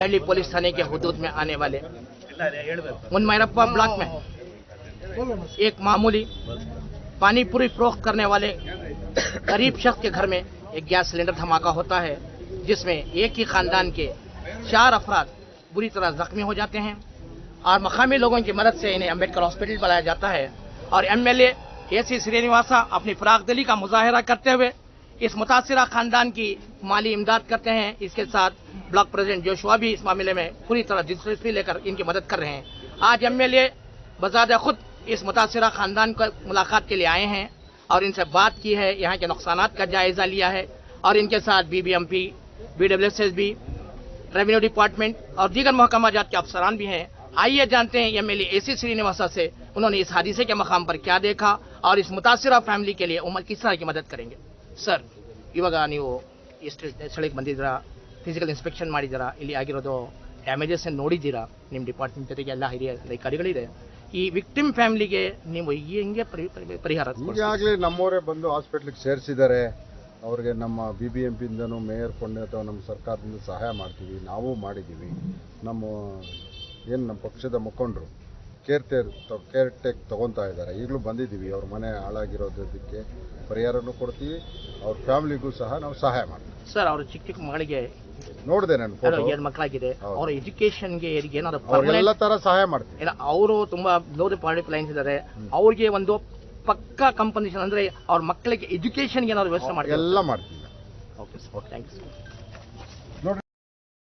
हल्ली पुलिस थाने के हुदूद में आने वाले मुनमैरप्पा ब्लॉक में एक मामूली पानी पूरी फरोख्त करने वाले गरीब शख्स के घर में एक गैस सिलेंडर धमाका होता है, जिसमें एक ही खानदान के 4 अफराद बुरी तरह जख्मी हो जाते हैं और मकामी लोगों की मदद से इन्हें अम्बेडकर हॉस्पिटल बुलाया जाता है। और एमएलए एसी श्रीनिवासा अपनी फरागदिली का मुजाहरा करते हुए इस मुतासिरा खानदान की माली इमदाद करते हैं। इसके साथ ब्लॉक प्रेसिडेंट जोशुआ भी इस मामले में पूरी तरह दिलचस्पी लेकर इनकी मदद कर रहे हैं। आज एमएलए बजाद खुद इस मुतासिरा खानदान को मुलाकात के लिए आए हैं और इनसे बात की है, यहाँ के नुकसानात का जायजा लिया है और इनके साथ बीबीएमपी, बीडब्ल्यूएसएसबी, रेवेन्यू डिपार्टमेंट और दीगर महकमा जात के अफसरान भी हैं। आइए जानते हैं एमएलए एसी श्रीनिवासा से उन्होंने इस हादसे के मकाम पर क्या देखा और इस मुतासिरा ಫ್ಯಾಮಿಲಿ के लिए उम्र किस तरह की मदद करेंगे। ಸರ್, ಇವಾಗ ನೀವು ಎಷ್ಟು ಸ್ಥಳಕ್ಕೆ ಬಂದಿದ್ದೀರಾ, ಫಿಸಿಕಲ್ ಇನ್ಸ್ಪೆಕ್ಷನ್ ಮಾಡಿದ್ದೀರಾ, ಇಲ್ಲಿ ಆಗಿರೋದು ಡ್ಯಾಮೇಜಸ್ ನೋಡಿದ್ದೀರಾ, ನಿಮ್ಮ ಡಿಪಾರ್ಟ್ಮೆಂಟ್ ಜೊತೆಗೆ ಎಲ್ಲ ಹಿರಿಯ ಅಧಿಕಾರಿಗಳಿದೆ, ಈ ವಿಕ್ಟಿಮ್ ಫ್ಯಾಮಿಲಿಗೆ ನೀವು ಹೆಂಗೆ ಪರಿಹಾರ? ಈಗಾಗಲೇ ನಮ್ಮವರೇ ಬಂದು ಹಾಸ್ಪಿಟ್ಲಿಗೆ ಸೇರಿಸಿದ್ದಾರೆ. ಅವ್ರಿಗೆ ನಮ್ಮ BBMP-ಇಂದನೂ ಮೇಯರ್ ಫಂಡ್ ಅಥವಾ ನಮ್ಮ ಸರ್ಕಾರದಿಂದ ಸಹಾಯ ಮಾಡ್ತೀವಿ, ನಾವು ಮಾಡಿದ್ದೀವಿ. ನಮ್ಮ ಪಕ್ಷದ ಮುಖಂಡರು ಕೇರ್ ಟೇಕ್ ತಗೊತಾ ಇದ್ದಾರೆ. ಈಗಲೂ ಬಂದಿದ್ದೀವಿ, ಅವ್ರ ಮನೆ ಹಾಳಾಗಿರೋದಕ್ಕೆ ಪರಿಹಾರನೂ ಕೊಡ್ತೀವಿ, ಅವ್ರ ಫ್ಯಾಮಿಲಿಗೂ ಸಹ ನಾವು ಸಹಾಯ ಮಾಡ್ತೀವಿ. ಸರ್, ಅವ್ರ ಚಿಕ್ಕ ಮಗಳಿಗೆ ನೋಡಿದೆ ನಾನು, 2 ಮಕ್ಕಳಾಗಿದೆ, ಅವ್ರ ಎಜುಕೇಶನ್ಗೆ ಏನಾದ್ರು ಎಲ್ಲ ತರ ಸಹಾಯ ಮಾಡ್ತೀವಿ. ಇಲ್ಲ, ಅವರು ತುಂಬಾ ಲೋ ಪಾರ್ಟಿ ಲೈನ್ಸ್ ಇದ್ದಾರೆ, ಅವ್ರಿಗೆ ಒಂದು ಪಕ್ಕಾ ಕಂಪನಿ ಅಂದ್ರೆ ಅವ್ರ ಮಕ್ಕಳಿಗೆ ಎಜುಕೇಶನ್ಗೆ ಏನಾದ್ರು ವ್ಯವಸ್ಥೆ ಮಾಡಿ ಎಲ್ಲ ಮಾಡ್ತೀವಿ. Okay sir, thank you sir.